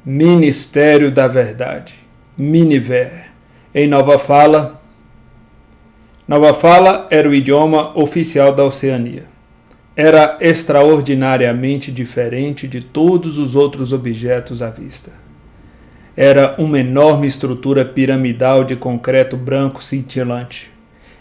Ministério da Verdade, Miniver. Em Nova Fala era o idioma oficial da Oceania. Era extraordinariamente diferente de todos os outros objetos à vista. Era uma enorme estrutura piramidal de concreto branco cintilante,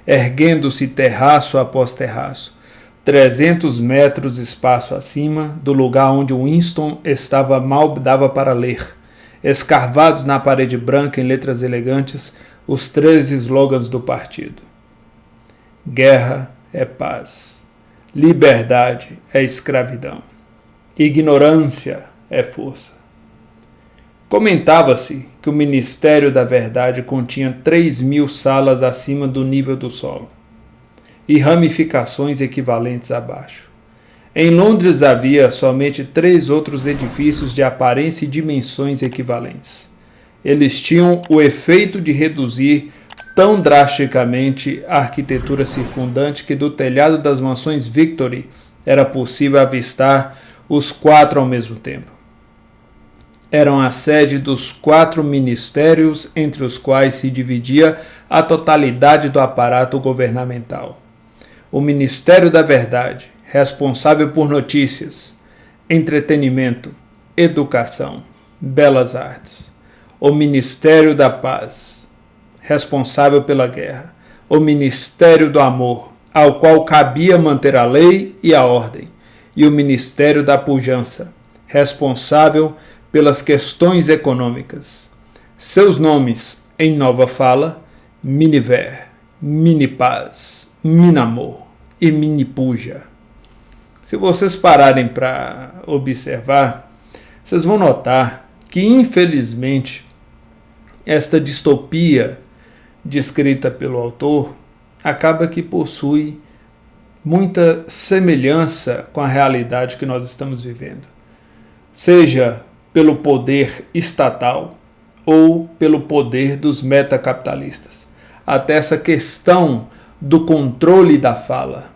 erguendo-se terraço após terraço, 300 metros de espaço acima do lugar onde Winston estava mal dava para ler, escarvados na parede branca em letras elegantes, os 13 slogans do partido. Guerra é paz. Liberdade é escravidão. Ignorância é força. Comentava-se que o Ministério da Verdade continha 3.000 salas acima do nível do solo e ramificações equivalentes abaixo. Em Londres havia somente 3 outros edifícios de aparência e dimensões equivalentes. Eles tinham o efeito de reduzir tão drasticamente a arquitetura circundante que do telhado das mansões Victory era possível avistar os 4 ao mesmo tempo. Eram a sede dos 4 ministérios entre os quais se dividia a totalidade do aparato governamental. O Ministério da Verdade, responsável por notícias, entretenimento, educação, belas artes. O Ministério da Paz, responsável pela guerra. O Ministério do Amor, ao qual cabia manter a lei e a ordem. E o Ministério da Pujança, responsável pelas questões econômicas. Seus nomes, em Nova Fala, Miniver, Minipaz, Minamor e Minipuja. Se vocês pararem para observar, vocês vão notar que, infelizmente, esta distopia descrita pelo autor acaba que possui muita semelhança com a realidade que nós estamos vivendo. Seja pelo poder estatal ou pelo poder dos metacapitalistas. Até essa questão do controle da fala,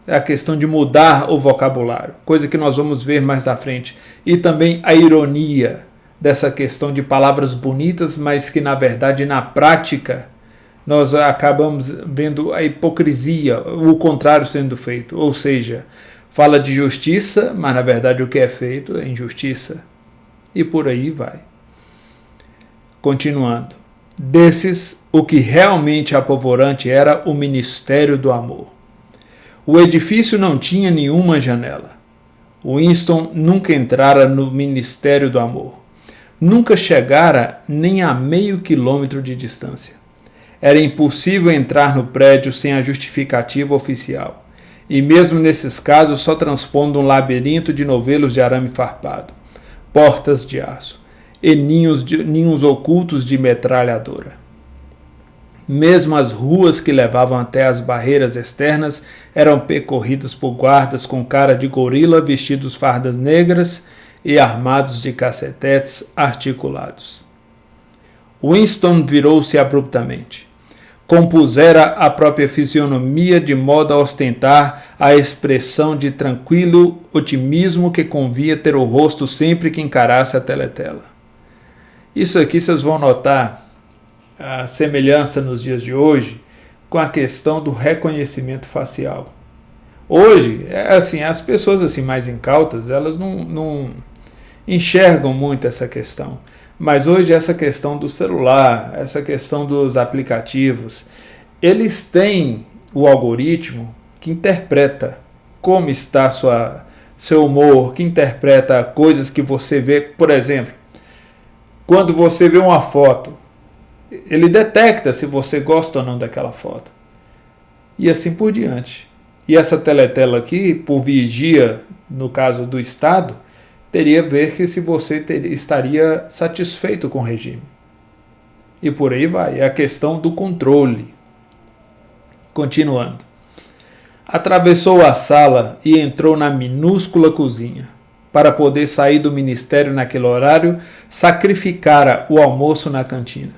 é a questão de mudar o vocabulário, coisa que nós vamos ver mais na frente. E também a ironia dessa questão de palavras bonitas, mas que na verdade, na prática, nós acabamos vendo a hipocrisia, o contrário sendo feito. Ou seja, fala de justiça, mas na verdade o que é feito é injustiça. E por aí vai. Continuando. Desses, o que realmente apavorante era o Ministério do Amor. O edifício não tinha nenhuma janela. Winston nunca entrara no Ministério do Amor. Nunca chegara nem a meio quilômetro de distância. Era impossível entrar no prédio sem a justificativa oficial. E mesmo nesses casos só transpondo um labirinto de novelos de arame farpado, portas de aço e ninhos ocultos de metralhadora. Mesmo as ruas que levavam até as barreiras externas eram percorridas por guardas com cara de gorila vestidos fardas negras e armados de cacetetes articulados. Winston virou-se abruptamente. Compusera a própria fisionomia de modo a ostentar a expressão de tranquilo otimismo que convinha ter o rosto sempre que encarasse a teletela. Isso aqui vocês vão notar a semelhança nos dias de hoje com a questão do reconhecimento facial. Hoje, as pessoas mais incautas, elas não enxergam muito essa questão. Mas hoje essa questão do celular, essa questão dos aplicativos, eles têm o algoritmo que interpreta como está seu humor, que interpreta coisas que você vê. Por exemplo, quando você vê uma foto, ele detecta se você gosta ou não daquela foto. E assim por diante. E essa teletela aqui, por vigia, no caso do Estado, teria a ver que se você estaria satisfeito com o regime. E por aí vai. É a questão do controle. Continuando. Atravessou a sala e entrou na minúscula cozinha. Para poder sair do ministério naquele horário, sacrificara o almoço na cantina.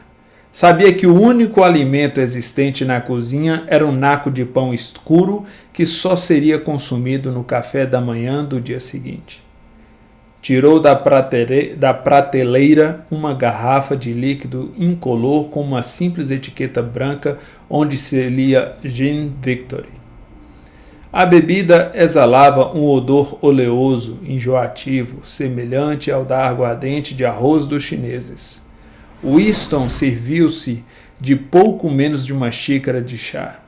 Sabia que o único alimento existente na cozinha era um naco de pão escuro que só seria consumido no café da manhã do dia seguinte. Tirou da prateleira uma garrafa de líquido incolor com uma simples etiqueta branca onde se lia Gin Victory. A bebida exalava um odor oleoso, enjoativo, semelhante ao da aguardente de arroz dos chineses. Winston serviu-se de pouco menos de uma xícara de chá.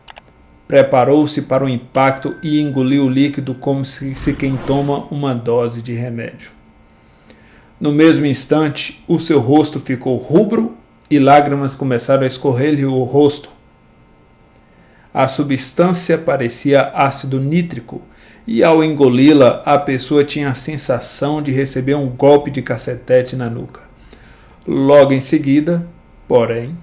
Preparou-se para o impacto e engoliu o líquido como se quem toma uma dose de remédio. No mesmo instante, o seu rosto ficou rubro e lágrimas começaram a escorrer-lhe o rosto. A substância parecia ácido nítrico e, ao engoli-la, a pessoa tinha a sensação de receber um golpe de cacetete na nuca. Logo em seguida, porém,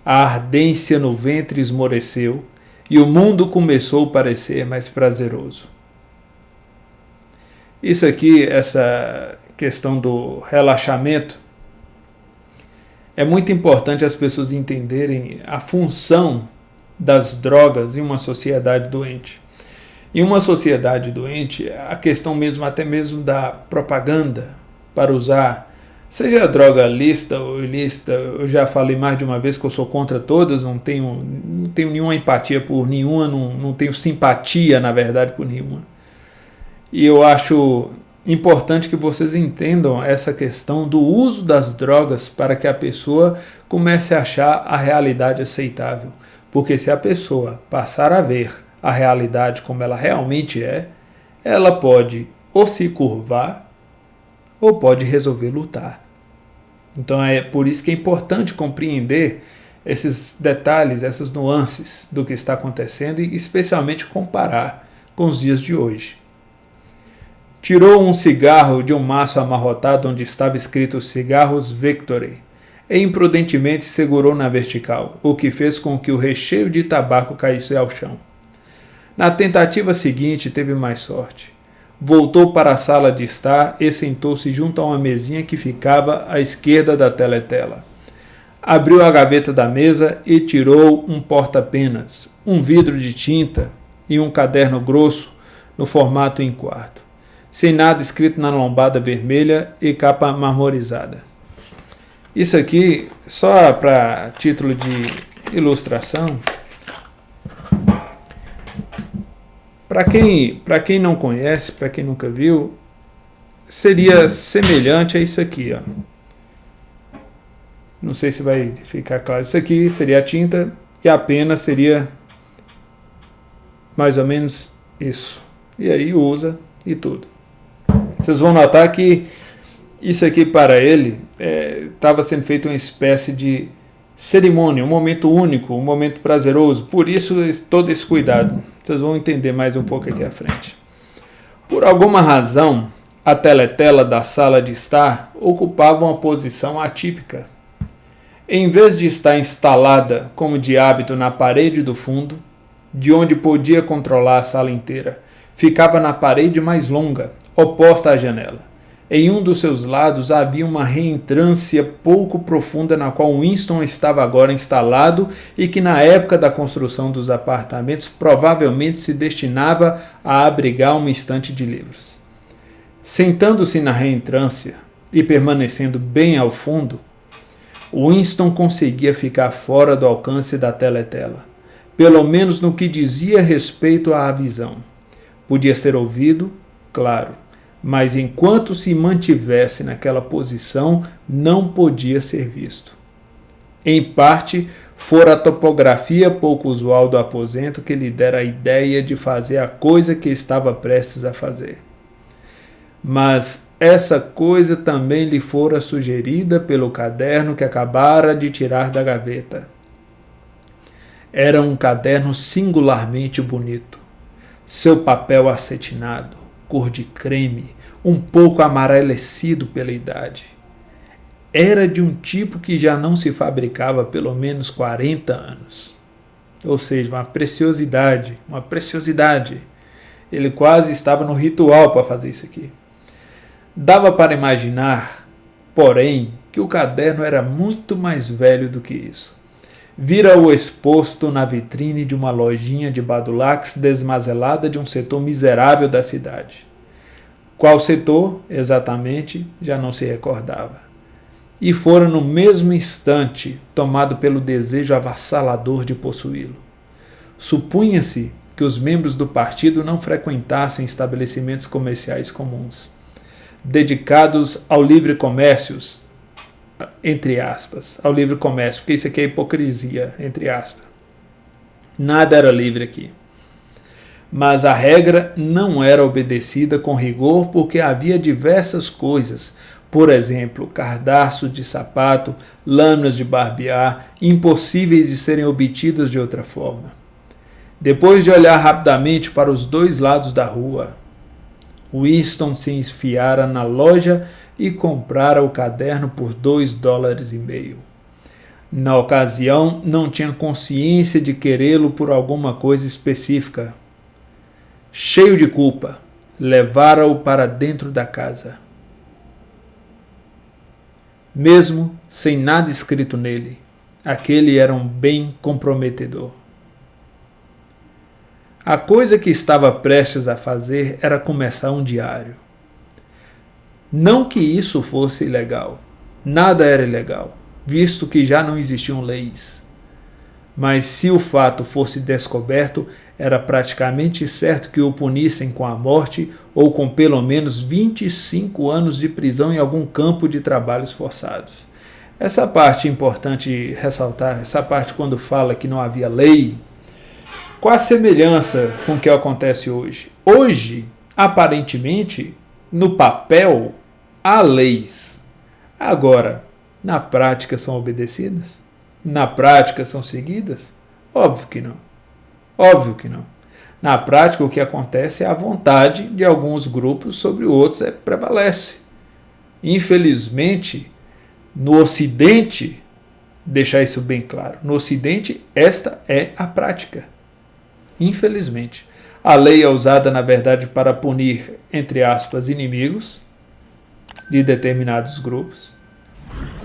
a ardência no ventre esmoreceu e o mundo começou a parecer mais prazeroso. Isso aqui, essa questão do relaxamento, é muito importante as pessoas entenderem a função das drogas em uma sociedade doente. Em uma sociedade doente, a questão mesmo, até mesmo da propaganda para usar, seja a droga lícita ou ilícita, eu já falei mais de uma vez que eu sou contra todas, não tenho nenhuma empatia por nenhuma, não tenho simpatia, na verdade, por nenhuma. E eu acho importante que vocês entendam essa questão do uso das drogas para que a pessoa comece a achar a realidade aceitável. Porque se a pessoa passar a ver a realidade como ela realmente é, ela pode ou se curvar ou pode resolver lutar. Então é por isso que é importante compreender esses detalhes, essas nuances do que está acontecendo e especialmente comparar com os dias de hoje. Tirou um cigarro de um maço amarrotado onde estava escrito Cigarros Victory e imprudentemente segurou na vertical, o que fez com que o recheio de tabaco caísse ao chão. Na tentativa seguinte teve mais sorte. Voltou para a sala de estar e sentou-se junto a uma mesinha que ficava à esquerda da teletela. Abriu a gaveta da mesa e tirou um porta-penas, um vidro de tinta e um caderno grosso no formato A4. Sem nada escrito na lombada vermelha e capa marmorizada. Isso aqui, só para título de ilustração, para quem não conhece, para quem nunca viu, seria semelhante a isso aqui, ó. Não sei se vai ficar claro. Isso aqui seria a tinta e a pena seria mais ou menos isso. E aí usa e tudo. Vocês vão notar que isso aqui para ele estava sendo feito uma espécie de cerimônia, um momento único, um momento prazeroso. Por isso todo esse cuidado. Vocês vão entender mais um pouco aqui à frente. Por alguma razão, a teletela da sala de estar ocupava uma posição atípica. Em vez de estar instalada, como de hábito, na parede do fundo, de onde podia controlar a sala inteira, ficava na parede mais longa, oposta à janela. Em um dos seus lados havia uma reentrância pouco profunda na qual Winston estava agora instalado e que na época da construção dos apartamentos provavelmente se destinava a abrigar uma estante de livros. Sentando-se na reentrância e permanecendo bem ao fundo, Winston conseguia ficar fora do alcance da teletela, pelo menos no que dizia respeito à visão. Podia ser ouvido, claro, mas enquanto se mantivesse naquela posição, não podia ser visto. Em parte, fora a topografia pouco usual do aposento que lhe dera a ideia de fazer a coisa que estava prestes a fazer. Mas essa coisa também lhe fora sugerida pelo caderno que acabara de tirar da gaveta. Era um caderno singularmente bonito. Seu papel acetinado, cor de creme, um pouco amarelecido pela idade. Era de um tipo que já não se fabricava há pelo menos 40 anos. Ou seja, uma preciosidade. Ele quase estava no ritual para fazer isso aqui. Dava para imaginar, porém, que o caderno era muito mais velho do que isso. Vira-o exposto na vitrine de uma lojinha de badulaques desmazelada de um setor miserável da cidade. Qual setor, exatamente, já não se recordava. E fora no mesmo instante tomado pelo desejo avassalador de possuí-lo. Supunha-se que os membros do partido não frequentassem estabelecimentos comerciais comuns, dedicados ao livre comércio, entre aspas, ao livre comércio, porque isso aqui é hipocrisia, entre aspas. Nada era livre aqui. Mas a regra não era obedecida com rigor porque havia diversas coisas, por exemplo, cardaços de sapato, lâminas de barbear, impossíveis de serem obtidas de outra forma. Depois de olhar rapidamente para os dois lados da rua, Winston se enfiara na loja e comprara o caderno por $2,50. Na ocasião, não tinha consciência de querê-lo por alguma coisa específica. Cheio de culpa, levara-o para dentro da casa. Mesmo sem nada escrito nele, aquele era um bem comprometedor. A coisa que estava prestes a fazer era começar um diário. Não que isso fosse ilegal. Nada era ilegal, visto que já não existiam leis. Mas se o fato fosse descoberto, era praticamente certo que o punissem com a morte ou com pelo menos 25 anos de prisão em algum campo de trabalhos forçados. Essa parte é importante ressaltar, essa parte quando fala que não havia lei, qual a semelhança com o que acontece hoje? Hoje, aparentemente, no papel, há leis. Agora, na prática são obedecidas? Na prática são seguidas? Óbvio que não. Óbvio que não. Na prática, o que acontece é a vontade de alguns grupos sobre outros prevalece. Infelizmente, no Ocidente, deixar isso bem claro, no Ocidente esta é a prática. Infelizmente, a lei é usada, na verdade, para punir, entre aspas, inimigos de determinados grupos.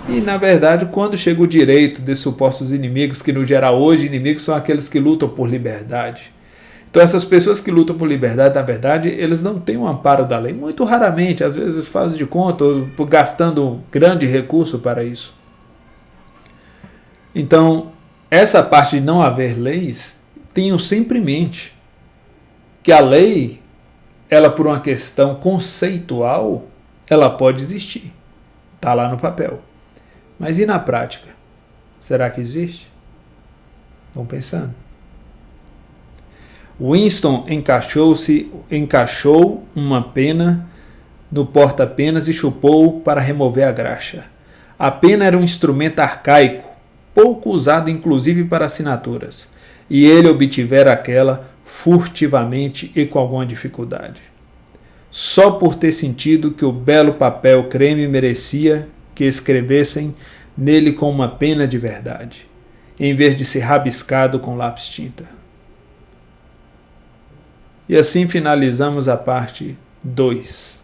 E, na verdade, quando chega o direito de supostos inimigos, que no geral hoje inimigos são aqueles que lutam por liberdade. Então essas pessoas que lutam por liberdade, na verdade, eles não têm o amparo da lei. Muito raramente, às vezes fazem de conta, ou gastando grande recurso para isso. Então, essa parte de não haver leis, tenham sempre em mente que a lei, ela por uma questão conceitual, ela pode existir. Está lá no papel. Mas e na prática? Será que existe? Vão pensando. Winston encaixou uma pena no porta-penas e chupou para remover a graxa. A pena era um instrumento arcaico, pouco usado inclusive para assinaturas, e ele obtivera aquela furtivamente e com alguma dificuldade. Só por ter sentido que o belo papel creme merecia que escrevessem nele com uma pena de verdade, em vez de ser rabiscado com lápis tinta. E assim finalizamos a parte 2.